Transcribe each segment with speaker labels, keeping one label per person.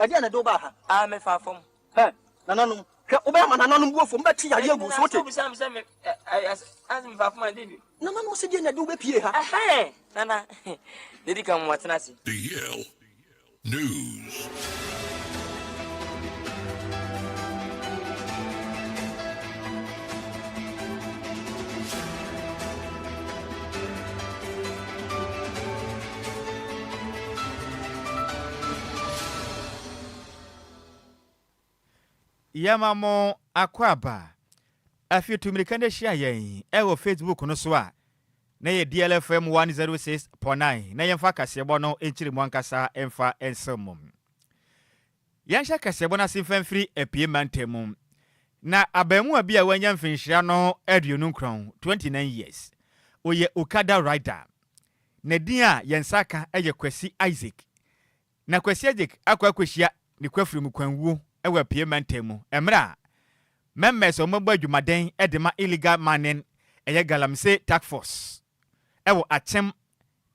Speaker 1: Ade na do ba ha.
Speaker 2: Ah me fa fom.
Speaker 1: He, nananum. Hwe obema nananum go fom beti ya gu so te.
Speaker 2: Sam me as me fa fom ande bi.
Speaker 1: Nananum se die na do be pie ha.
Speaker 2: Nana. Dedi kam watena si.
Speaker 3: DL News.
Speaker 4: Yamamo akwaba afi tumirikande shia yen ewo Facebook no so a na ye DLFM 106.9 na yemfa kasebo no enchiri mu ankasa emfa ensomum yansha kasebo na simfamfiri apie mantemu na abamu abi a wanya mfinhira no aduonu nkron 29 years oye Okada rider na din a yensaka eye Kwasi Isaac na Kwasi Isaac akwakwehia ni kwafiri mu kwanwu ewa pie mantemu emra members omogba adwumaden edema illegal mining eye galamse task force ewo achem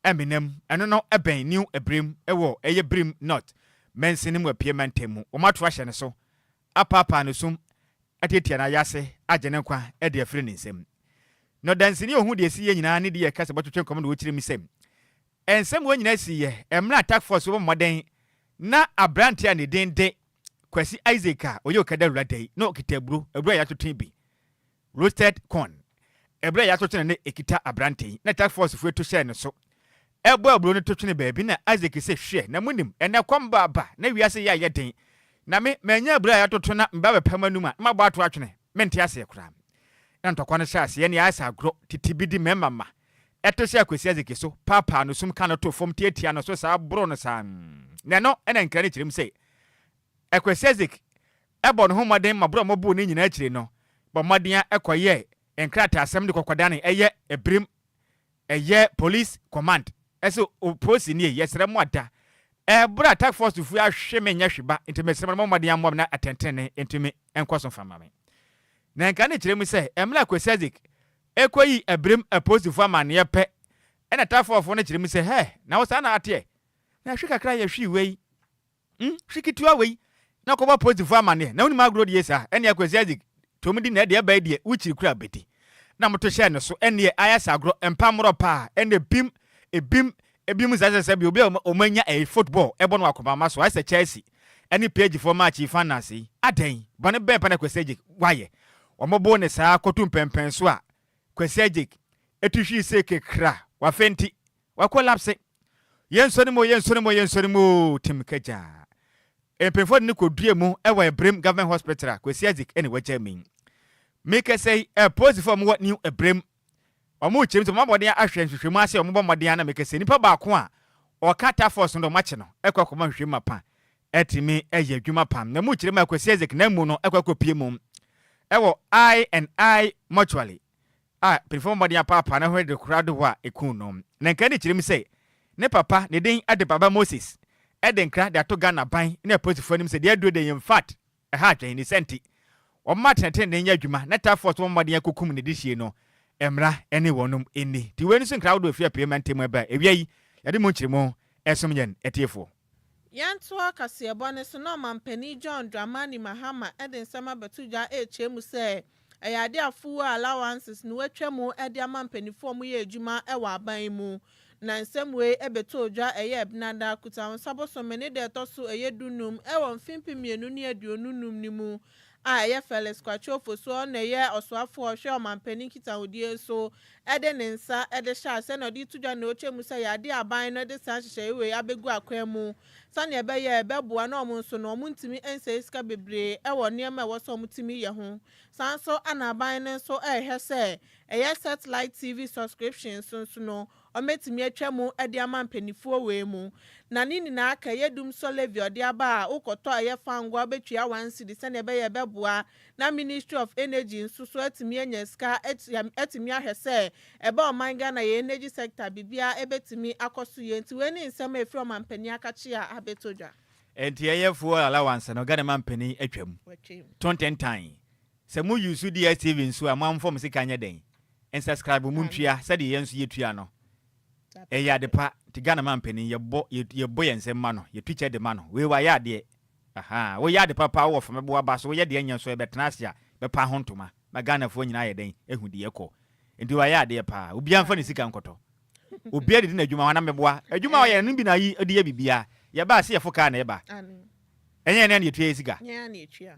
Speaker 4: eminem eno no eben new ebrim ewo eye brim not mensin mu pie mantemu omato ahye ne so apapa no sum atetia na yase agene kwa ede afri ne nsem no dansini ohu de esi ye nyina ne de ye kase botwetwe kom no wokire mi sem ensem wo nyina si ye emra task force wo moden na abrante a ne dende Kwasi Isaac a oye Okada rider no kitabru ebru ya totun bi roasted corn ebru ya totun ne ekita abrante na task force fu to share no so ebo ebru no totun baabi na Isaac se hwe na munim ene kwamba ba na wiase ya yeden na me manya ebru ya totun na mba bepamanum a mabɔ ato atwene mente ase ekura na ntokwa no hyase ye ne asa agro titibidi memama eto share Kwasi Isaac so papa no sum kan to fom tietia no so sa bro no sa ne no ena nkra ne chirim sei Kwasi Isaac ebo no homaden mabro mobu ni nyina akire no bo modea ekoye enkrata asem de kokoda ne eye ebrim eye police command eso oposi ni yesere moda ebra attack force fu ahwe me nya hweba intimesere mo modea mo na atentene intimi enkoso fama me na nka ne kire mu se emla Kwasi Isaac ekoyi ebrim oposi fu amane yepe ena attack force ne kire mu se he na wo sa na ate na hwe kakra ye hwi wei hwikitua wei na ko ba positive amane na woni magro de yesa ene Kwasi Isaac tomdi na de ba de uchi kura beti na moto share no so ene ayasa agro empamro pa ene ebim zazasa bi obi omanya e football ebo no akoma ma so asa Chelsea ene page for match finance aden bone be pa na Kwasi Isaac waye omobo ne saa kotu pempen so a Kwasi Isaac etuhwi se kekra wa fenti wa collapse yensoni mo timkaja empefo ni kodue mu ewa Ebrim Government Hospital Kwasi Isaac ene wacha min make say a positive mo what new Ebrim omo chim to mabode ahwe nhwehwemu ase omo bomode na make say nipa ba ko a okata force ndo mache no ekwakoma hwehwemu pa etimi eye adwuma pam na mu chirema Kwasi Isaac na mu no ekwakopie mu ewo I mutually perform body papa na hwe de crowd wa ekun no na nka ni chirim say ne papa ne den ade baba Moses eden kra de ato Ghana ban na positive nim say de adu de in fact ha atwen ni senti o matete ne nya adwuma na ta force mo mode akokum ne dihie no emra ene wonum eni ti weni so crowd ofia payment mu ba ewia yi yade mo chirimo esom yen etiefo
Speaker 5: yanto akase ebone so no mampani John Dramani Mahama eden sama betudwa echemu say eyade afu allowances no atwemu ede amampanifo mu ye adwuma ewa aban mu na nsemwe ebeto odwa eye ebnada kuta saboso mene de toso eye dunum ewo mfimpimienu ne aduonunum ni mu eye Felix Kwachofo so na eye osoafo ohwe mampani kita odie so ede ne nsa ede sha se na odi tudwa na ochemu se yade aban no de san hyehyɛ ewe abegu akwan mu sane ebeye ebeboa na omo nso na omo ntimi ense iska bebre ewo niam ewo so omo timi ye ho sanso anaban ne so ehwe se eye satellite TV subscription so no ometimi atwemu ede amampanifuo we mu na nini na aka yedum solevi ode aba a ukoto aye fangwa betua 1 cedi sane ebeye beboa na Ministry of Energy nso so atimi anya ska atimi ahwese ebe oman Ghana ye energy sector bibia ebetimi akoso ye nti we ni nsem efri omampani akachi a abetodwa
Speaker 4: enti eye fuel allowance no Ghana mampani atwam 20 time se mu use DSTV nso a mamfom sika anya den en subscribe mu ntua se de yenso yetua no eya de pa ti Ghana mampani yebo yensem ma no ye teacher de ma no we wa ya de aha wo ya de papa wo fam bo aba so wo ye de anya so e betena ase a be pa hontoma magana fo nyina ye den ehu de yeko ndi wa ya de pa obi amfa ne sika nkoto obi ade na adwuma wana meboa adwuma wo ye no bi na yi de ya bibia ye ba se ye fo ka na ye ba enye ne etua sika
Speaker 5: nya na etua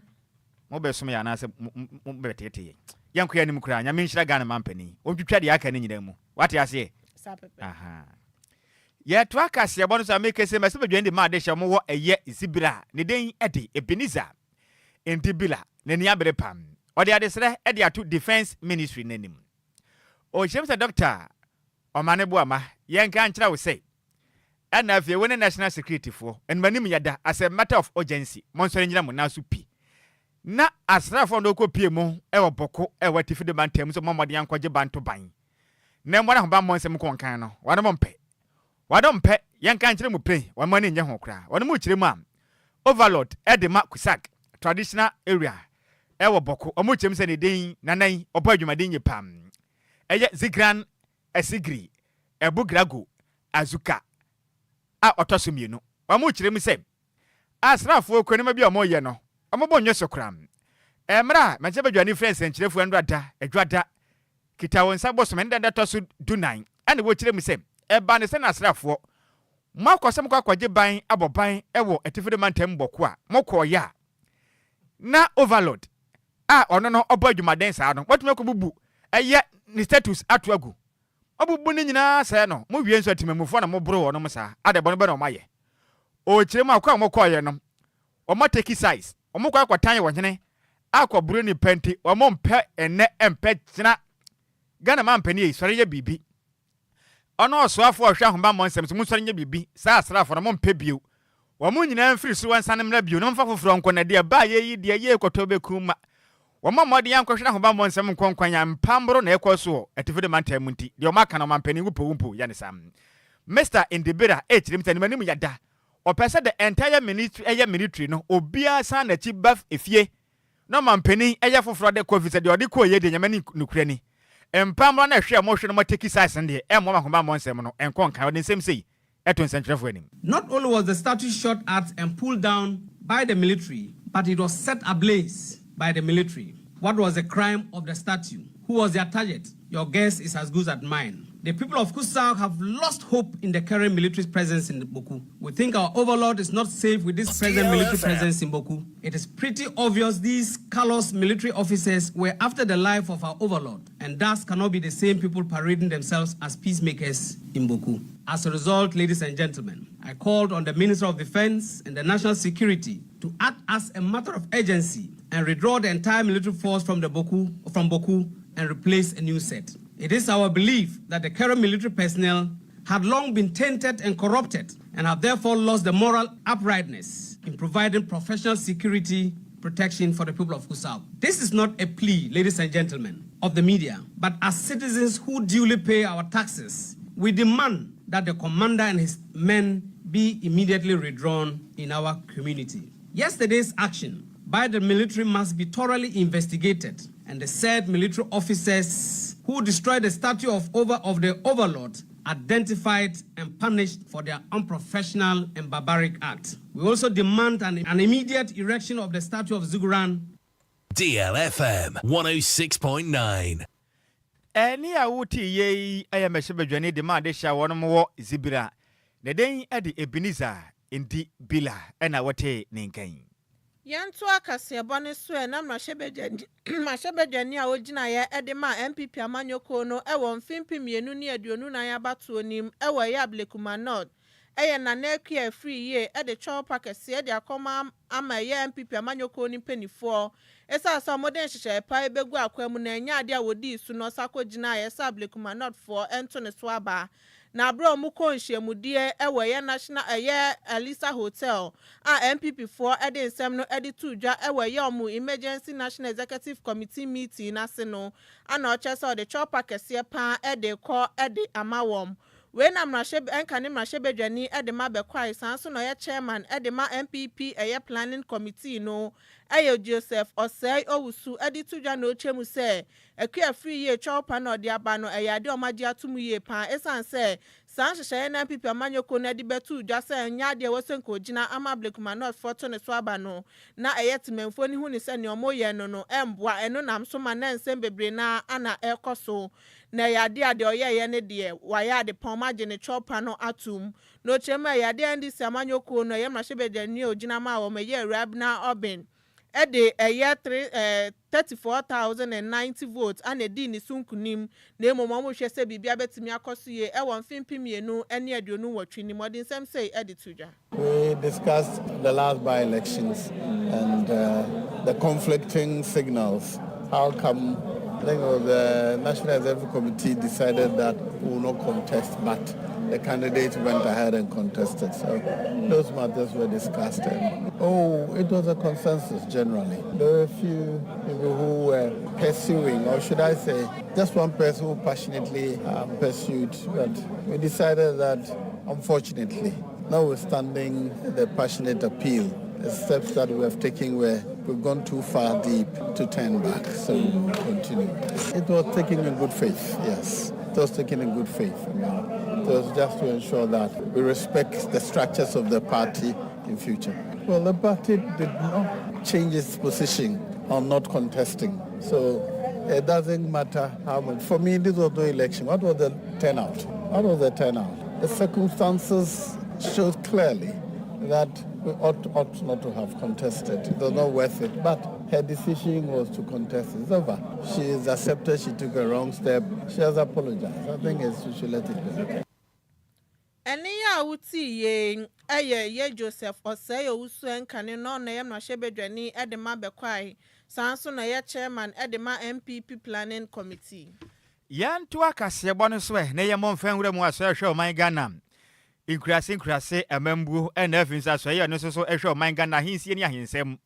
Speaker 4: mo be som ya na se mo be tete yanko ya nim kura nya me nhyira Ghana mampani ontwitwa de aka ne nyina mu wate ase aha ye to aka se bo no so make se mase badwan de ma de hye mo wo eye zibira ne den ede ebeniza entibila ne nia bere pam ode ade sere ede ato defense ministry nanim o shemsa doctor o mane bo ama ye nka nkyira wo sei ana afie wone national security fo en manim yada as a matter of urgency monsore nyina mo na so pi na asrafo ndo ko pie mu e wo boko e wo tifide bantem so momode yankwaje banto ban na mo na ho ba monsem ko nkan no wane mo mpe wadompe yanka nkyere mu pray wan mane nye ho kra wan mu kyere mu am overload edema kusak traditional area e wo boko o mu kyem se ne den nanan opa adwumaden nye pam eye zigran esigri ebugrago azuka a otosomienu wan mu kyere mu se asrafo kwanima bi o mo ye no o mo bonyo sokram emra manche badwani friends enkyerefo ndwada adwada kita won sabo so men da toso dunan ane wo kyere mu se eba ne se na asrafo makosem kwa kwaje ban aboban ewo etifide mantem boko a mokọ ya na overload a ono no obo adwumaden sa no watuma ko bubu eye ni status atoagu obubu ni nyina sa no mo wie nso atimamufo na mo bro wono mo sa ade bono be no maye o kyerem akwa mokọ ye no o ma take size o mokọ akwatan wo hene akọ bro ni penti o mo mpe ene empe kyina Ghana mampani e sori ye bibi ono osoafo ohwe ahomba monsem so musori nya bibi sa asrafo no mpe bio wo mu nyina mfiri so wansan mra bio no mfa foforo nko na de ba ye yi de ye koto be kuma wo mamode yankohwe ahomba monsem nkonkwanya mpambro na ekoso etifide mantam munti de o maka no mampani wupowumpo ya ne sam Mr. Indibira echirim tani manim yada opese the entire military no obia san na chi baf efie no mampani eye foforo de covid de ode ko ye de nyamani nukurani empamra na hwe mo hwe no mateki size nde mo mahoma monsem no enkon kan ode nsem sei eton sentrefo anim.
Speaker 6: Not only was the statue shot at and pulled down by the military, but it was set ablaze by the military. What was the crime of the statue? Who was their target? Your guess is as good as mine. The people of Kusau have lost hope in the current military presence in Boku. We think our overlord is not safe with this present military presence in Boku. It is pretty obvious these callous military officers were after the life of our overlord, and thus cannot be the same people parading themselves as peacemakers in Boku. As a result, ladies and gentlemen, I called on the Minister of Defense and the National Security to act as a matter of urgency and withdraw the entire military force from Boku and replace a new set. It is our belief that the current military personnel had long been tainted and corrupted and have therefore lost the moral uprightness in providing professional security protection for the people of Kusau. This is not a plea, ladies and gentlemen, of the media, but as citizens who duly pay our taxes, we demand that the commander and his men be immediately withdrawn in our community. Yesterday's action by the military must be thoroughly investigated, and the said military officers who destroyed the statue of the overlord identified and punished for their unprofessional and barbaric act. We also demand an immediate erection of the statue of Zuguran.
Speaker 3: DLFM 106.9.
Speaker 4: Eni a wuti ye aya meshebedwane de ma de sha wono mo zibira. Ne den ade Ebenezer indi bila ena wote ninkan.
Speaker 5: Yanto akase bone so na mashebedwane a ogina ye edema MPP amanyoko no ewo mfimpi mienu ni aduonu na ya bato onim ewo ya Blekuma North eye na Enquires free ye e de chop akase e de akoma ama ye MPP amanyoko ni penifo esa so moden hyehyɛ pa ebegu akwam na nya ade a wodi su no sakogina ye sa Blekuma North for ento ne so aba na bro mu konhyiamudie ewo ye national Elisa Hotel a MPP for ede nsem no ede tudwa ewo ye omu emergency national executive committee meeting na se no ana ochese de chopper kese pa ede ko ede amawom we na mrashebe enkane mrashebedwani ede ma bekwai sanso no ye chairman ede ma MPP eye planning committee no ayo Joseph Osei Owusu ede tudwa no chemu se Enquires free ye chopper no de aba no eye ade omagi atumu ye pa esan se Sanshire na pipa manyoko na di betu dwa se nya de wosenko gina ama blekuma not photo ne so aba no na eyetimemfo ni hu ni se ne omoye no emboa eno nam so ma na nsem bebre na ana ekoso na yade ade oyeye ne de waya de poma gye ne chopa no atum no chema yade andi samanyoko no ye mashebede ni ogina ma wo meye rabna oben ede eye 34,090 votes and edi ni sunkunim na emomo mo hwe se bibia betimi akoso ye e won fimpimienu ene aduonu wotwe ni modern sem say edi tuja.
Speaker 7: We discussed the last by-elections and the conflicting signals. How come the National Executive Committee decided that we will not contest, but the candidates went ahead and contested. So those matters were discussed. And, it was a consensus generally. There were a few people who were pursuing, or should I say, just one person who passionately pursued. But we decided that, unfortunately, notwithstanding the passionate appeal, the steps that we have taken we've gone too far deep to turn back. So we'll continue. It was taken in good faith, yes. It was taken in good faith. It was just to ensure that we respect the structures of the party in future. Well, the party did not change its position on not contesting. So it doesn't matter how much. For me, this was no election. What was the turnout? The circumstances showed clearly that we ought not to have contested. It was not worth it. But her decision was to contest. It's over. She has accepted she took a wrong step. She has apologized. I think she should let it go.
Speaker 5: Eni ya uti ye Joseph Osei Owusu enkane no na yem na hyebedwani edema bekwai sanso na ye chairman edema MPP planning committee.
Speaker 4: Yanto akase bono so na ye monfa nwura mu aso ehwe oman Ghana. Enquires amambu na afinsa so ye no so ehwe oman Ghana hinsie ni ahensem.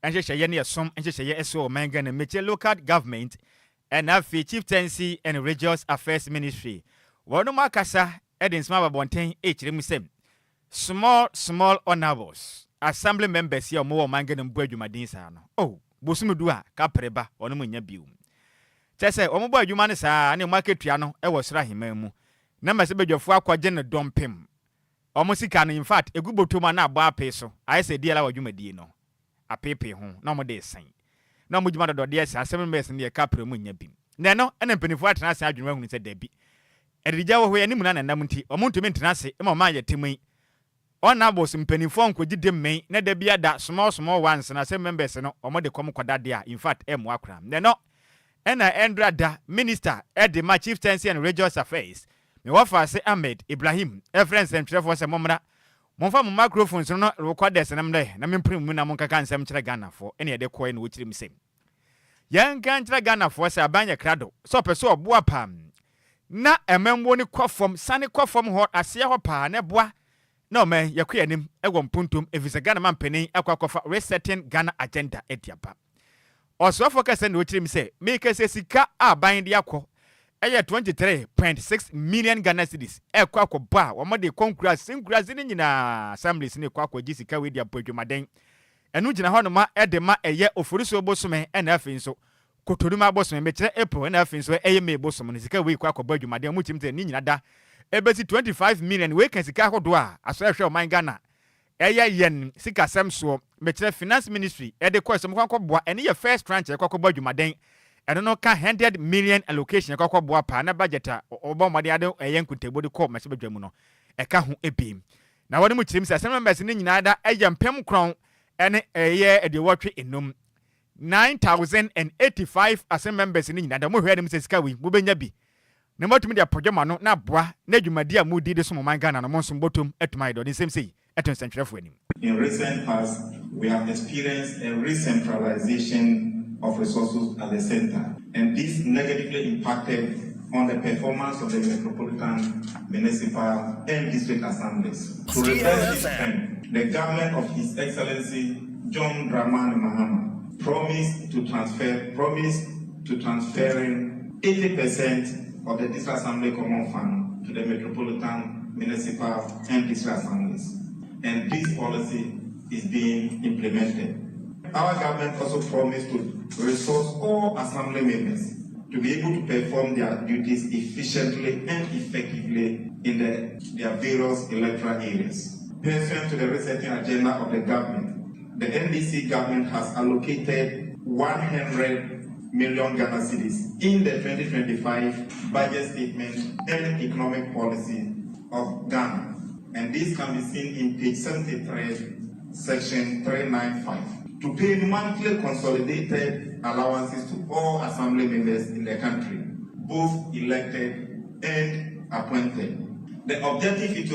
Speaker 4: Enhyehyeye ne yesom enhyehyeye eso oman Ghana meche local government and afi chieftaincy and religious affairs ministry. Wono makasa Edin small bonten echiremusem. Small honorables. Assembly members here more mangan and buajumadin sano. Oh, Bosumudua, Capreba, or no munya biu. Tessa, Omobo Jumanisa, and market triano, I was rahimemu. Number seven of 4 quadrant dom pim. Almost in fact, a good botumana bar peso. I say, dear our Jumadino. A pepe home, no more days saying. No much matter, dear, 7 members in the Capra munya bim. Nano, and a penny for it, and I said, you said Debbie. Erijawo hwe ni munana namunti omuntu mentenase e mama ye temi ona bo simpanifo ko gide men na da bia da small ones na sem members no omo de kom kwadade a in fact emu akra no ena endra da minister edema chieftaincy and religious affairs me wafa se Ahmed Ibrahim reference entrefo se momra momfa mo microphones no recorders na mde na memprim mu na monkaka nsem kire Ghana fo ene de koy no wokiri misem yan kan kire Ghana fo se abanya krado so peso oboa pam na ememwo ni kwafom sane kwafom ho ase ho pa ne boa na me yakwanim ego mpuntum efisa Ghana mampeni akwakofa resetting Ghana agenda etiapa oso focus and wochirim say make say sika aban de akọ eye 23.6 million Ghana cedis ekwakọ ba wo de Enquires ni nyina assemblies ni kwakọ gisika we dia podwumaden enu gina ho no ma edema eye ofuriso bosome na afi nso kotoruma bosome me kire April na afi nso eye me bosome ni sika we kwakọ badwumaden mu chimte ni nyina da ebesi 25 million we kan sika hodo a aso ehwe oman Ghana eye yen sika semso me kire finance ministry e de kwasem kwakọ boa ene ye first tranche kwakọ badwumaden eno no ka 100 million allocation kwakọ boa pa na budget a obomode ade eye nkutebo de ko ma sebadwamu no e ka ho ebim na wode mu chirim se assembly members ni nyina da eye mpem kron ene eye e de wotwe enum 9,085 assembly members ni nyina da mo hwe dem se sika wi mo benya bi na motumi de apodwama no na boa na dwumadi a mudi de so mo man Ghana no mo nso botom etumai do the same say eton centrefo anim.
Speaker 8: In recent past we have experienced a re-centralization of resources at the center, and this negatively impacted on the performance of the metropolitan, municipal and district assemblies. To reverse this trend, the government of His Excellency John Dramani Mahama promised to transferring 80% of the district assembly common fund to the metropolitan, municipal and district assemblies, and this policy is being implemented. Our government also promised to resource all assembly members to be able to perform their duties efficiently and effectively in their various electoral areas. Pursuant to the resetting agenda of the government, the NDC government has allocated 100 million Ghana cedis in the 2025 budget statement and economic policy of Ghana. And this can be seen in page 73, section 395, to pay monthly consolidated allowances to all assembly members in the country, both elected and appointed. The objective is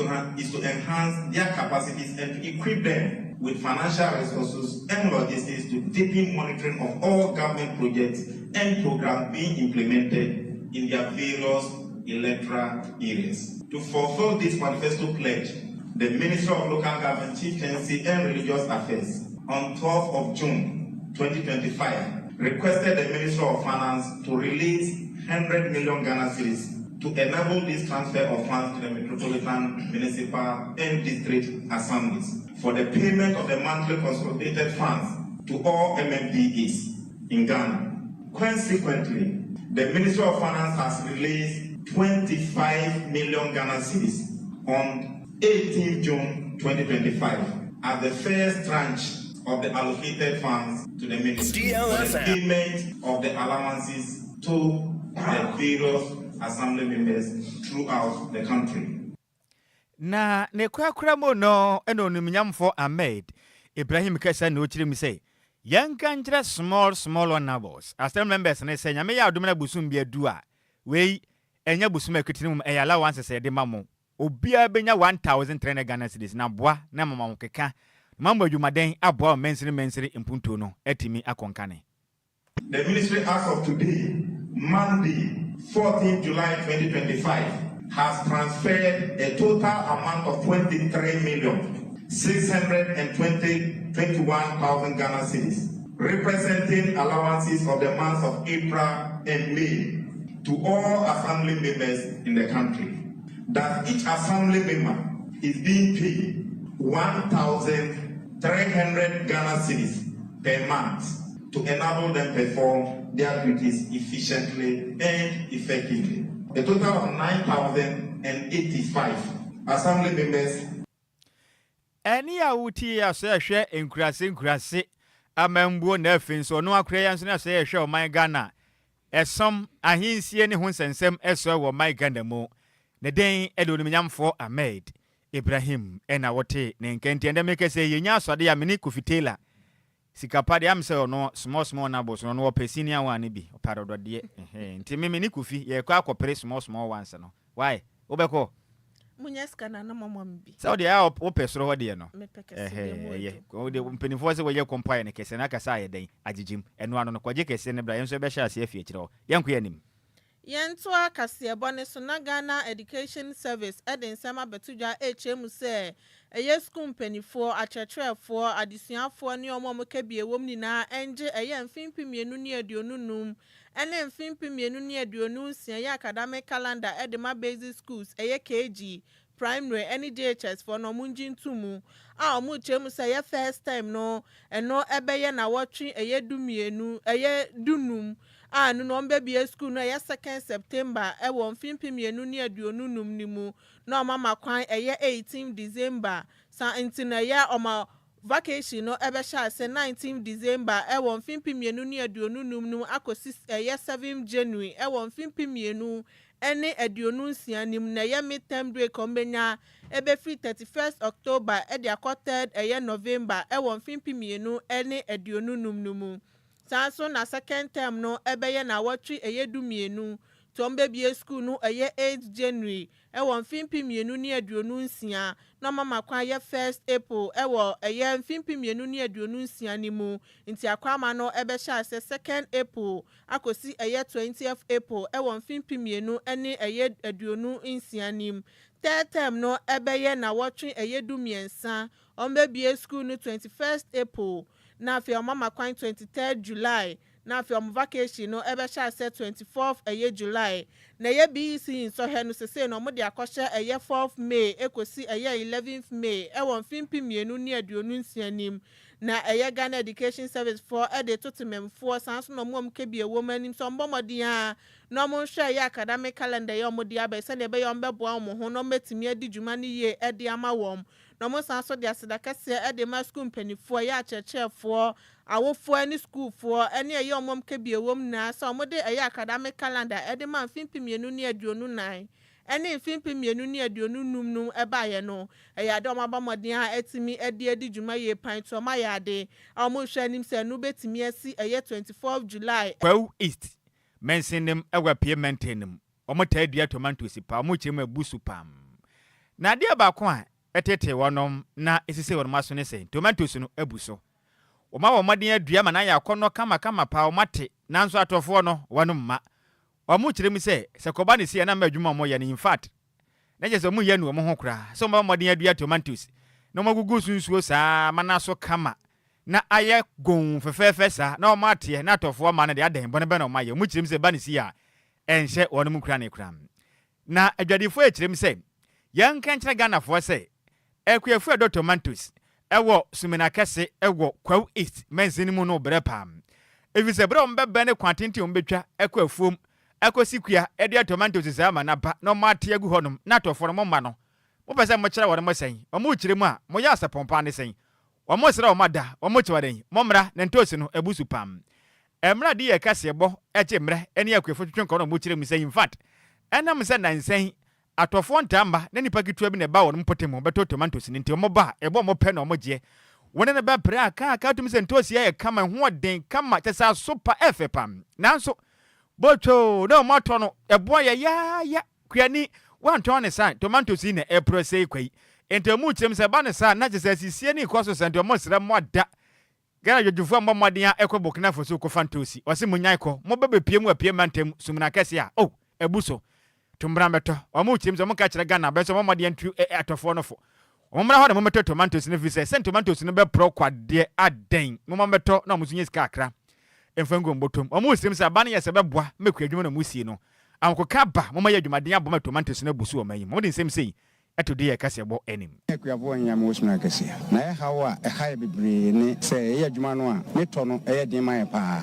Speaker 8: to enhance their capacities and to equip them with financial resources and logistics to deepen monitoring of all government projects and programs being implemented in their various electoral areas. To fulfill this manifesto pledge, the Minister of Local Government, Chieftaincy and Religious Affairs on 12th of June 2025 requested the Minister of Finance to release 100 million Ghana cedis to enable this transfer of funds to the metropolitan, municipal, and district assemblies for the payment of the monthly consolidated funds to all MMDAs in Ghana. Consequently, the Ministry of Finance has released 25 million Ghana cedis on 18 June 2025 as the first tranche of the allocated funds to the ministry for the payment of the allowances to the various assembly members throughout the country.
Speaker 4: Na ne kwakura mo no eno nimnyamfo Ahmed Ibrahim Kesa no chiri mi say yankanjra small honorables assembly members ne say nyame ya adom na busum bia du a we enya busum akutini mum e allowance say de mamo obia benya 1300 Ghana cedis na boa na mama keka mambo adwumaden aboa mensiri impunto no etimi akonkane.
Speaker 8: The ministry as of today, Monday 14 July 2025, has transferred a total amount of 23,621,000 Ghana cedis, representing allowances of the months of April and May to all assembly members in the country. That each assembly member is being paid 1,300 Ghana cedis per month to enable them perform their duties efficiently and effectively. A total of 9,085 assembly members.
Speaker 4: Any awuti ya hwe enkurase amambuo na afin so no akra yanso na hwe o man Ghana esom ahinsie ne ho sensem eso wo man Ghana mu ne den edonumnyamfo Ahmed Ibrahim ena wote ne nkenti ende meke se yenya asode ya mini kufitela Sikapa de am say no small na boss no pesini awane bi oparodo de nti meme ni kufi ye kwa akopere small ones no why obeko
Speaker 5: munyeska na mamam bi
Speaker 4: so de ya opesoro ho de no
Speaker 5: ye
Speaker 4: ko de mpenifo se we compare ne kese na kasa ye den agigim eno ano no kwaje kese ne bra yenso be sha se afie kire yenko yanim
Speaker 5: Yentoa Kasiebone so na Ghana Education Service eden sama betudwa HM se eye school mpanifo akyerɛkyerɛfo adesuafo ne omomoka biewom nyina enje eye mfimpimienu ne aduonunum ene mfimpimienu ne aduonunsia ye academic calendar edema basic schools eye KG primary any JHS for no munji ntumu a omu chem se ye first time no eno ebeye na wotwe eye dumienu eye dunum anu no mbebie school no eye 2nd September e wo mfimpimienu ne aduonunum nimu no mama kwan eye 18 December sa intina ya oma vacation no ebe sha se 19 December e wo mfimpimienu ne aduonunum num akosi eye 7 January e wo mfimpimienu ene aduonunsia nim na ye midterm break ombenya ebe free 31st October e dia 3rd eye November e wo mfimpimienu ene aduonunum numu sanso na second term no ebe ye na watri eye dumienu tombe bie school no eye 8 January e wo mfimpimienu ne aduonunsia no mama kwa ye 1st April e wo eye mfimpimienu ne aduonunsia nimu nti akwama no ebe sha se 2nd April akosi eye 20th April e wo mfimpimienu ene eye aduonunsia nim third term no ebe ye na watri eye dumiensa ombe bie school no 21st April na fi mama kwan 23rd July na fi vacation no ebe sha se 24th eye July na ye BC so he no se no mo de akoshe eye 4th May ekosi eye 11th May e won fimpimienu ne aduonunsia nim na ɛyɛ Ghana Education Service for ɛde to tememfoɔ san so na ɔmo kebie wɔ mu anim so ɔmbɔ mmɔden a na ɔmo nhwɛ ɛyɛ academic calendar yɛ ɔmo de abɛ sɛdeɛ ɛbɛyɛ ɔmo bɛboa ɔmo ho na ɔmo betumi adi dwuma no yie ɛde ama wɔn na ɔmo san so de aseda kɛseɛ ɛde ma school mpanimfoɔ ɛyɛ akyerɛkyerɛfoɔ awofoɔ ne schoolfoɔ ɛne ɛyɛ ɔmo kebie wɔ mu na sɛ ɔmo de ɛyɛ academic calendar ɛde ma mfimpi mmienu ne aduonu nan ɛne mfimpi mmienu ne aduonu num no ɛbaayɛ no ɛyɛ ade ɔmo aba mmɔden a ɛtumi ɛde adi dwuma yie pan to ɔmo ayɛ ade a ɔmo hwɛ anim sɛ no betumi asi ɛyɛ 24 July
Speaker 4: Kwau East mentionem ewa payment enim ɔmo taa dua tomatoes pa ɔmo kyerɛ mu abusu pam na ade baako a ɛtete wɔnom na esise wɔnom aso ne sɛ tomatoes no abuso ɔma wɔ mmɔden adua ma na yɛ akɔnɔ kama pa ɔmo ate nanso atɔfoɔ no wɔnom ma ɔmo kyerɛ mu sɛ kɔba ne sie na ma adwuma ɔmo yɛ no in fact na kyerɛ sɛ ɔmo yɛ no ɔmo ho koraa sɛ ɔmo mmɔden adua tomatoes na ɔmo gugu sunsuo saa ma na so kama na ayɛ gon fɛfɛɛfɛ saa na ɔmo ateɛ na atɔfoɔ ma no de adan bɔne bɛ na ɔmo ayɛ ɔmo kyerɛ mu sɛ ba ne sie a ɛnhyɛ wɔnom kura ne kura na adwadifoɔ kyerɛ mu sɛ yɛn nkankyerɛ Ghanafoɔ sɛ ɛkuafoɔ ɛdɔ tomatoes ɛwɔ sumina kɛse ɛwɔ Kwau East mɛnsin mu no brɛ pam efisɛ brɛ ɔmo bɛbɛ ne kwantenti ɔmo betwa ɛkɔ afuom ɛkɔ sikua ɛde tomatoes saa ma na ba na ɔmo ate agu hɔ nom na atɔfoɔ no mo ma no mo pɛ sɛ mo kyerɛ wɔn mo sɛn ɔmo kyerɛ mu a mo yɛ asapɔmpa ne sɛn ɔmo srɛ ɔmo ada ɔmo kyerɛ wɔn mo mmra ne ntoosi no ebusu pam ɛmra de yɛ kɛse bɔ ɛkye mrɛ ɛne akuafo twetwe nkɔn ɔmo kyerɛ mu sɛ in fact ɛnam sɛ nansɛn atɔfoɔ ntamba na nipa ketewa bi na ɛba wɔn mpɔtem bɛtɔ tomatoes ne nti ɔmo ba ɛbɔ ɔmo pɛ na ɔmo gye wɔn ne bɛ pere aka tum sɛ ntoosi yɛ kama ho ɔden kama kyɛ sɛ asopa ɛfɛ pam nanso bocho na ɔmo atɔ no ɛboa yɛ yaaya kuani wantɔn ne san tomatoes yi na ɛpro sɛ kwai enti ɔmo kyerɛ mu sɛ ba ne san na kyɛ sɛ sisie ne kɔ so sɛ enti ɔmo srɛ mo ada Ghana dwodwofo mbɔ mmɔden a ɛkɔ Burkina Faso kɔ fantosi ɔse mo nyan kɔ mo bɛbɛ pie mu apie mantam sumina kɛse a ɛbu so tumbra mɛtɔ ɔmo kyerɛ mu sɛ ɔmo ka kyerɛ Ghana bɛ sɛ ɔmo mmɔden ntu atɔfoɔ no fo ɔmo mmra hɔ na mo mɛtɔ tomatoes no fi sɛ tomatoes no bɛprɔ kwadeɛ aden mo mɛtɔ na ɔmo so nyɛ sika akra ɛmfa ngo mbotom ɔmo kyerɛ mu sɛ aba ne yɛ sɛ bɛboa mɛkua adwuma na mo sie no ankɔka ba mo mayɛ adwumaden abɔ ma tomatoes no abusu ɔmo yi mo de nsɛm sei ɛto de yɛ kase bɔ anim
Speaker 9: ɛkuafo nyame wo sumina kɛse na yɛ hawo a ɛha yɛ bebree ne sɛ ɛyɛ adwuma no a ne tɔ no ɛyɛ den ma yɛ paa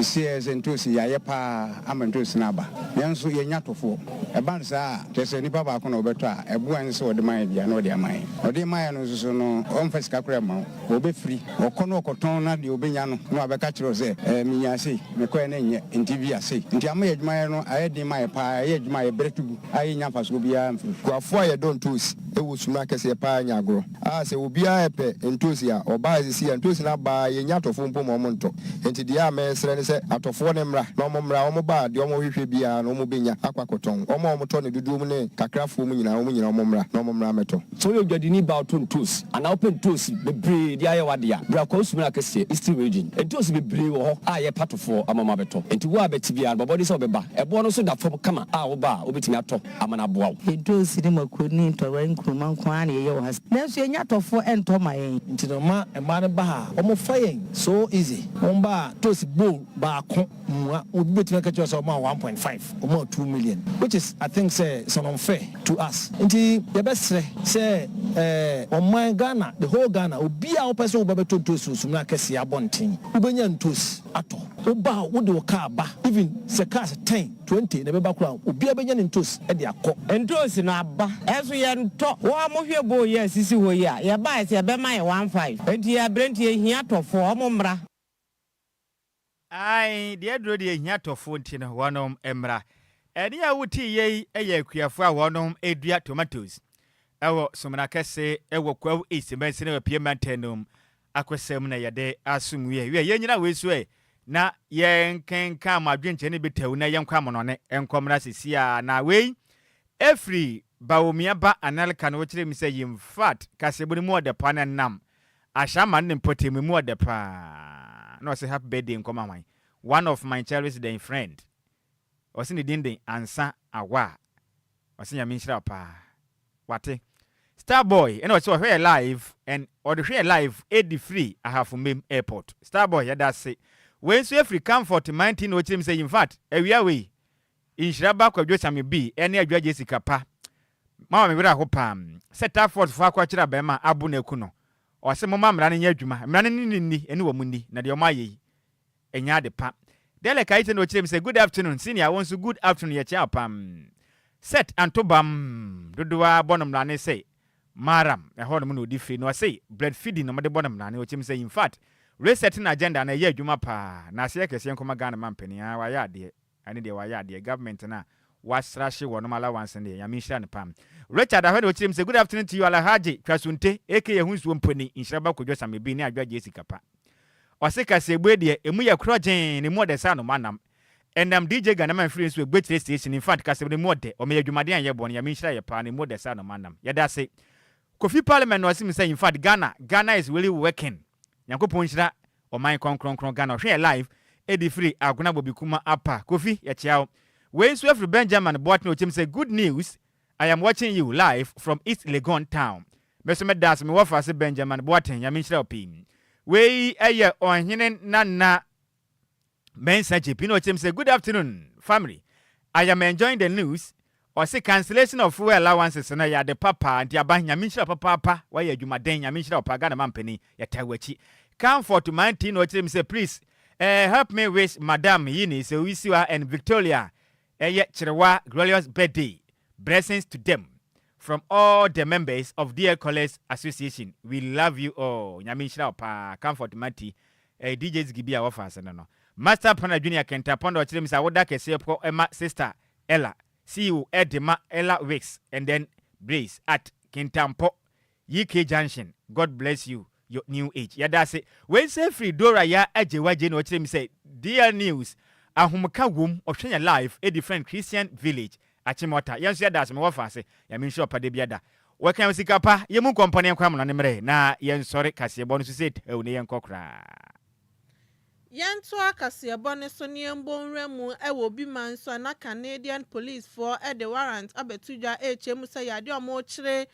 Speaker 9: sie sɛ ntosi yɛ paa ama ntosi no aba yɛnso yɛnya tofoɔ ɛba no saa kyɛ sɛ nipa baako na wɔbɛtɔ a ɛboa ne sɛ wɔde ma yɛ bia na wɔde ama yɛ ɔde ma yɛ no nso so no ɔmfa sika kora ma wo wɔbɛfiri ɔkɔ no ɔkɔtɔn na deɛ ɔbɛnya no na wabɛka kyerɛ sɛ menya sei mekɔɛ no nyɛ nti bi ase nti ama yɛ adwuma yɛ no ayɛ den ma yɛ paa ɛyɛ adwuma yɛ berɛ tugu ayɛ nya mfasoɔ biara mfiri
Speaker 10: kuafoɔ a yɛdɔ ntosi ɛwɔ sumina kɛseɛ paa nya agorɔ a sɛ obiara ɛpɛ ntosi a ɔbaa sisi a ntosi no abaa yɛnya atɔfoɔ mpo ma ɔmo ntɔ nti deɛ a mɛsrɛ ne sɛ atɔfoɔ ne mmra na ɔmo mmra ɔmo baa deɛ ɔmo hwehwɛ biara na ɔmo bɛnya akɔ akɔtɔn ɔmo a ɔmo tɔ ne dodoɔ mu ne kakrafoɔ mu nyinaa ɔmo mmra na ɔmo mmra mɛtɔ
Speaker 1: so yɛ dwadini ba ɔtɔ ntosi anaa ɔpɛ ntosi bebree de ayɛ wade a bra kɔ sumina kɛseɛ eastern region ntosi bebree wɔ hɔ a yɛ patofoɔ amama bɛtɔ nti wo a bɛti biara bɔbɔde sɛ ɔbɛba ɛboɔ no so da fam kama a woba a wobɛtumi atɔ amana boa wo
Speaker 11: ntosi ne makroni ntɔwa nkuruma nko a ne yɛyɛ wɔ ha nanso yɛnya atɔfoɔ ɛntɔ ma yɛn
Speaker 1: nti no ma ɛma no ba ha ɔmo fa yɛn so easy wɔn ba tosi bowl baako mua obi betumi ka kyerɛ sɛ ɔmo 1.5 ɔmo 2 million which is I think say it's unfair to us nti yɛbɛsrɛ sɛ ɔman Ghana the whole Ghana obi a wopɛ sɛ wobɛbɛtɔ ntosi sumina kɛse abɔnten wobɛnya ntosi atɔ woba wode wo kaa ba even sɛ cars 10-20 na bɛba kora obi a bɛnya ne ntosi ɛde akɔ
Speaker 11: ntosi no aba ɛso yɛntɔ wɔn a mohwɛ bo yɛ sisi hɔ yi a yɛbaa sɛ yɛbɛma yɛ 1.5 nti yɛabrɛ nti yɛhia atɔfoɔ ɔmo mmra
Speaker 4: ai deɛ duro deɛ hia atɔfoɔ nti no wɔnom mmra ɛne a wotii yɛi ɛyɛ akuafoɔ a wɔnom ɛdua tomatoes ɛwɔ sumina kɛse ɛwɔ Kwau East mɛnsi ne apie mantanum akɔsɛm na yɛde asom wie yɛnyina wei so na yɛnkenka ma adwenkyɛ ne bɛtawu na yɛnkɔ amonɔne ɛnkɔmmra sisi a na wei ɛfiri Baomia ba analka no wokyerɛ mi sɛ in fact kasebo mu ɔde pa na nam ahyama ne mpote mu ɔde pa na ɔsɛ happy birthday nkɔma wan one of my cherished friend ɔsɛ ne din ansa awa ɔsɛ nyame nhyira pa wate Starboy ɛna ɔsɛ ɔhwɛ live and ɔde hwɛ live 83 ahafomem airport Starboy yɛda se wei nso ɛfiri comfort 19 na wokyerɛ mi sɛ in fact awia wei Nhyiraba Kwadwo Sammy bi ɛne Adwoa Agyei Sikapa mama me wura ho pam set up for akwa kyerɛ bɛma abu na ku no ɔse mo mamra ne nya adwuma mra ne ni ene wo munni na de o ma yi enya de pa dele kai te no chirem say good afternoon senior won so good afternoon ye chia pam set antobam dodowa bonom la ne say maram ho no no di free no say bread feeding no de bonom la ne o chim say in fact resetting agenda na ye adwuma pa na se kese nkoma Ghana mampani wa ya de ani de wa ya de government na wasrashe wo no mala once ne ya minhira ne pam Richard ahwe no chim say good afternoon to you Alhaji Twasunte aka Hunsuo Mponi Nhyiraba Kwadwo Sammy bi ne Adwoa Agyei Sikapa Osika segbe de emu ye krogen ne mo de sa no manam endam DJ Ghanaian free so egbe tire station in fact kase ne mo de o me adwumaden aye bon ya minhira ye pa ne mo de sa no manam ye da se Kofi Parliament no sim say in fact Ghana is really working Yankopon nhira o man konkron Ghana hwe live edi free aguna bobikuma apa Kofi ye chiao we so every Benjamin bought no chim say good news I am watching you live from East Legon town meso me das me wo fa se Benjamin Boaten ya minhira opin we eye onhene nana mensa JP no chim say good afternoon family I am enjoying the news or say cancellation of fuel allowances na ya de papa anti abanya minhira papa wa ya adwumaden ya minhira opaga na mampani ya tawachi comfort man tin no chim say please help me wish madam Yini so we see her and Victoria chirewa glorious birthday blessings to them from all the members of Dear College Association. We love you all. Nyamisha pa comfort mati. DJs Gibia offers no. Master Pana Junior Kenta Pondo Chilim Sawoda Kesepo Emma sister Ella. See you Edema Ella Wicks and then Brace at Kintampo UK Junction. God bless you. Your new age. Yada say when say free Dora ya Ajewaje no Chilim say dear news. Ahumka wom of Kenya life a different Christian village. Achimota yanso yada asem wo fa ase ya min shop de biada we kan Sikapa ye mu company kwam na nemre na yen sori kasebo no se e ne yen kokra
Speaker 5: Yanto akasebo ne so ne mbonwra mu e wo bi man so na Canadian police for the warrant abetudwa HM say yade omo kire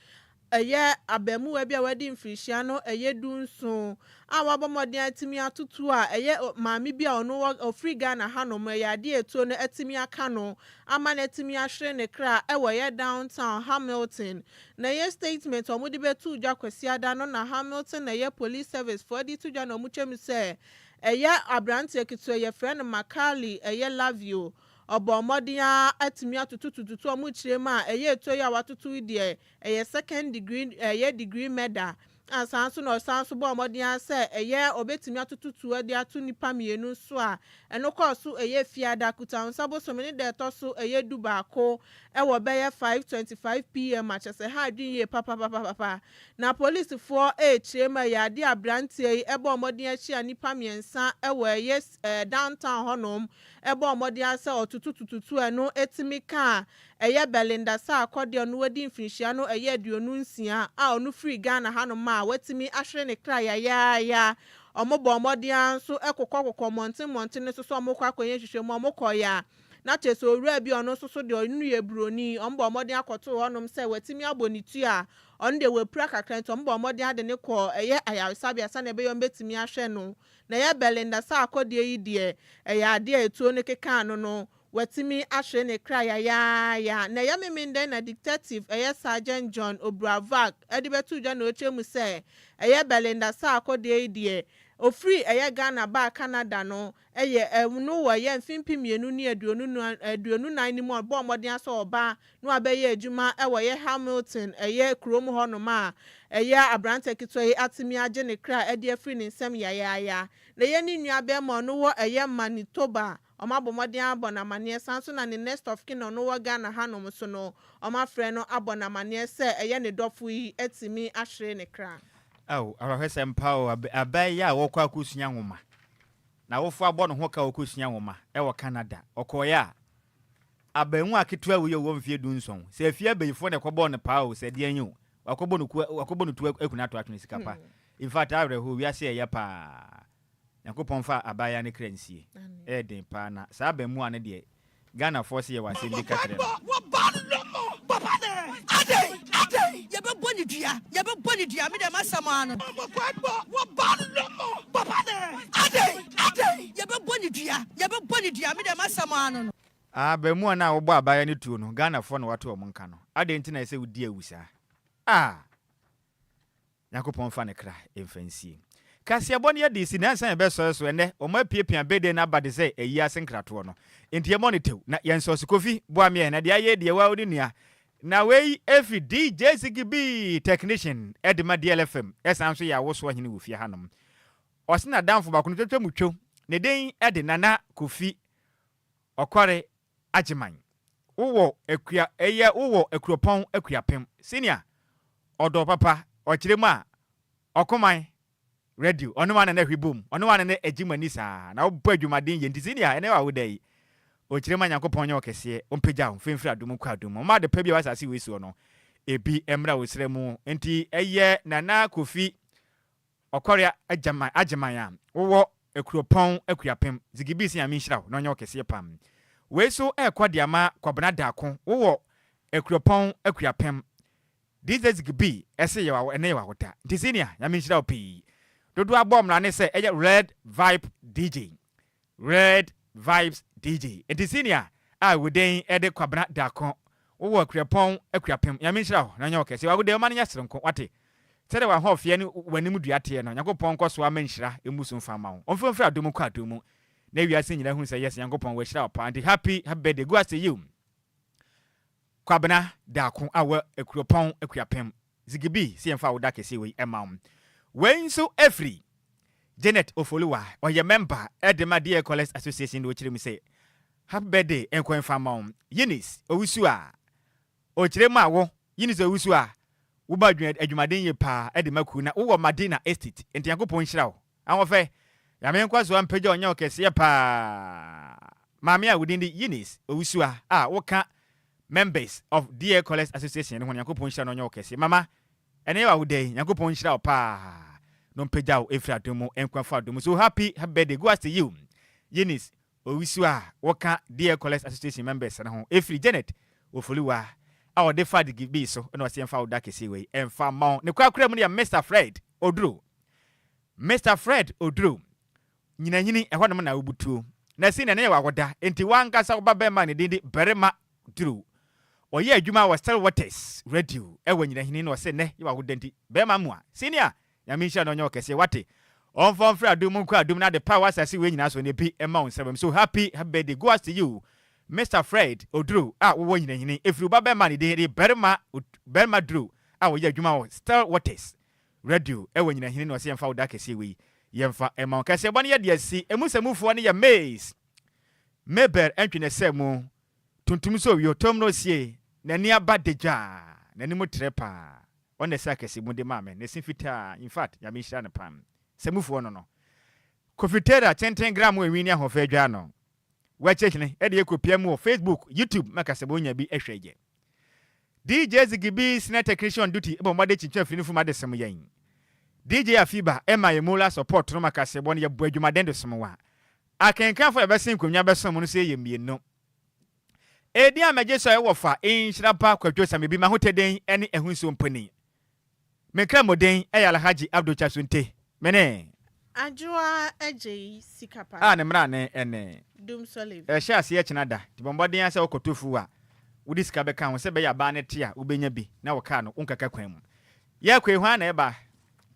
Speaker 5: eye abemu we bia wadi mfirihia no eye dunso awabomodin atimi atutu a eye maami bia ono ofri Ghana hanom yade etuo no atimi aka no ama na atimi ahwere ne kra e wo ye downtown Hamilton na ye statement omudi betu dwa kwasiada no na Hamilton na ye police service for di tudwa no muchem se eye abrante kito ye friend Makali eye love you Obomodia atimi atutututu omu chirema eye to ya watutu de eye second degree eye degree medal asanso no sanso bo omodia se eye obetimi atututu de atu nipa mienu so a eno koso eye fiada kuta nsabo so meni de to so eye dubako e wo be ye 5:25 pm achese ha dwin ye papa na police for chirema ya de abrantie e bo omodia chia nipa miensa e wo eye downtown honom ebe omodia se otutututu eno etimi ka eye Belinda sa akode no wadi mfinhia no eye aduonu nsia a onu free Ghana hanoma watimi ahwere ne kra ya omobo omodia so ekokokoko monte ne so omokọ akonye hwehwemu omokọ ya na cheso owura bi ono so de onu ye broni ombo omodia akoto honom se watimi abonitu a on de we pra kakra nto ombo omodia de ne kọ eye ayarsabi asa na ebe yo betimi ahwe no na ye Belinda sa akode yi de eye ade etuo ne keka no watimi ahwe ne kra ya na ya memende na detective eye Sergeant John Obravak edibetu dwa na ochemu se eye Belinda sa akode yi de ofri eye Ghana ba Canada no eye no wo ye mfimpimienu ni aduonu nan ni mo bo modin aso oba no abaye adwuma e wo ye Hamilton eye krom ho no ma eye abrante kito yi atimi age ne kra ede afri ne nsem ya na ye ni nua be mo no wo eye Manitoba omabomodin abonamane sanso na ne next of kin no wo Ghana hanom so no omafre no abonamane se eye ne dofo yi atimi ahwere ne kra
Speaker 4: ahwese mpawo abaya a wokwa kusua nwoma na wofo abo no ho ka wokusua nwoma e wo Canada okoya abenwu aketua wo ye wo mfie dunson se afia beyifo ne kobo ne pawo se de anyu wakobo no tu ekuna to atwe Sikapa in fact awre ho wiase ye pa yakopon fa abaya ne kransie e den pa na sa abenwu ane de Ghana force ye wase ndi kakre
Speaker 12: Yebe boni dia me de masamano wo ba no papa de ade yebe boni dia me de masamano
Speaker 4: bemu na wo bo abaya ne tuo no Ghana fo no wato omnka no ade nti na se wudi awusa Yakopon fa ne kra emfansie kasia boni yadi si nansan be so ene o ma piepia bede na bade say eyi asenkrato no enti e monitew na yenso Kofi boamie na de aye de wa odi nua na wei efi DJ Sigby technician edema DLFM esan so ya wo so hene wo fie hanom osina danfo ba kuno twetwe mutwo ne den ede nana Kofi okore agiman wo ekua eye wo ekuropon ekuapem senior odo papa okiremu a okoman radio ono wana na hwibom ono wana na agimani saa na obo adwumaden ye ntisinia ene wa wodai okirema Nyankopon nya okese ompegya mfemfira adum kwa adum ma de pa bia wasase wesu no ebi emra wosremu enti eye nana Kofi okoria agiman a wo ekuropon ekuapem zigibisi ya minhira no nya okese pam wesu ekwadiama kwabana dako wo ekuropon ekuapem DJ Sigby ese yawo ene yawo ta ntisinia ya minhira opi dodo abom na ne se eye Red Vibe DJ Red Vibes DJ ntisinia a wuden ede kwabana dako wo ekuropon ekuapem ya minhira na nya okese wa de ma nya serenko wate sede wa hofie ni wanim duate no Nyankopon koso amanhira emusu fama wo onfomfra adum kwa adum na wiase nyina hu se yes Nyankopon wa hira opa and happy birthday go as you kwabana dako awa ekuropon ekuapem Sigby si emfa woda kese we emam we nso efri Janet Ofoluwa oye member edema dear Enquires association wo chire mi say happy birthday enkwen fama Eunice owusu a o chire ma wo Eunice owusu a wo ba adwumaden ye pa edema ku na wo Madina estate enti Yakopon hira wo anwo fe ya me nkwaso ampeja onya okese pa maami a wudindi Eunice owusu a wo ka members of dear Enquires association ho Yakopon hira no onya okese mama ene wa wudai Yakopon hira pa no mpejao efra domo enkwafa domo so happy birthday go as to you Eunice owusu a woka dear Enquires association members na ho efri Janet Ofoluwa a o de fa de give so na wase emfa woda kese we emfa ma ne kwakura mu ne Mr Fred Odro nyinanyini ehwo no na obutuo na si ne wa woda enti wankasa wo baba ma ne dindi berema duro oye adwuma wa Still Waters radio ewo nyinanyini no se ne wa woda enti bema mu a senior Yamisha no nyokese wate on fra adum kwa adum na the power asase we nyina so ne bi ema on sebem so happy birthday go as to you Mr Fred Odro a wo nyina hini efru baba man de berma dro a wo ye adwuma wo Still Waters radio ewo nyina hini no se yemfa woda kese we yemfa ema on kase bone ye de asi emusamufo ne ye Maze Mebel entwene semu tuntum so wi otom no sie na ni abadeja na ni mutrepa on the circus mu de mame ne sinfita in fact ya mi hira ne pam semufu no kofitera 10 gram we wini ahofa adwa no wa chekine e de ekopia mu Facebook YouTube maka se bonya bi ehweje DJ Sigby senior technician duty ebo made chincha fini fu made sem yan DJ Afiba ema yemola support no maka se bonya bu adwumaden de som wa akenkan fo ebesin konwa besom no se yemieno edi amaje so e wofa Nhyiraba Kwadwo Sammy bi ma hoteden ene ehunso mpani Mekra moden Alhaji Abdul Chasunte mene
Speaker 5: Adwoa Agyei Sikapa
Speaker 4: ne mra ne ene
Speaker 5: dum solive
Speaker 4: hye ase ye chenada tibomboden ase okotofu a wudi sika beka ho se be ya ba ne te a ubenya bi na woka no unkaka kwan mu ye kwe hwan na eba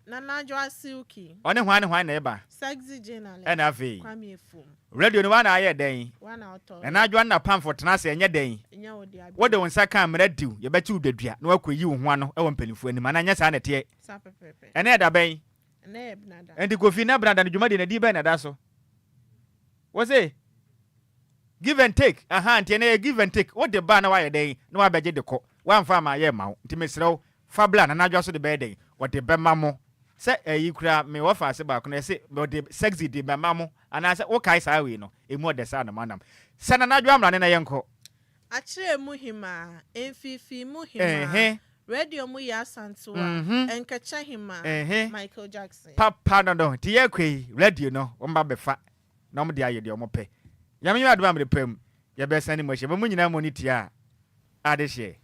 Speaker 5: Nana Adwoa Silky
Speaker 4: one hwan na eba
Speaker 5: Sexy General
Speaker 4: ena ve
Speaker 5: kwame efum
Speaker 4: radio no wana aye den
Speaker 5: wana auto
Speaker 4: na Adwoa na pamfort na se enye den
Speaker 5: enya wodi abi
Speaker 4: wode wonsa kan mra diu ye bechi udadua na wakoyi wo ho no e wo mpanifo ani mana nya sa na te
Speaker 5: sa pepepe
Speaker 4: ena eda ben
Speaker 5: ena ebnada
Speaker 4: enti Kofi na branda no dwumade na di ben na da so wo say give and take enti na give and take what the ba na waye den na wa beje de ko wa mfa ma ye ma enti mesrew fabla na Adwoa so de be den what the be mamo se yikura me wofa ase ba ko na se de sexy de be mamo ana se wo kai sa we no emu de sa na manam se na Adwoa amra ne na yenko
Speaker 5: achire muhima enfifi muhima radio mu ya santuwa enkacha hima Michael Jackson
Speaker 4: papa no ti ye kwe radio no wo mba befa na mo de aye de mo pe yamenyu adoma mre pam ye be sani mo hye ba mu nyina mo ni ti a ade hye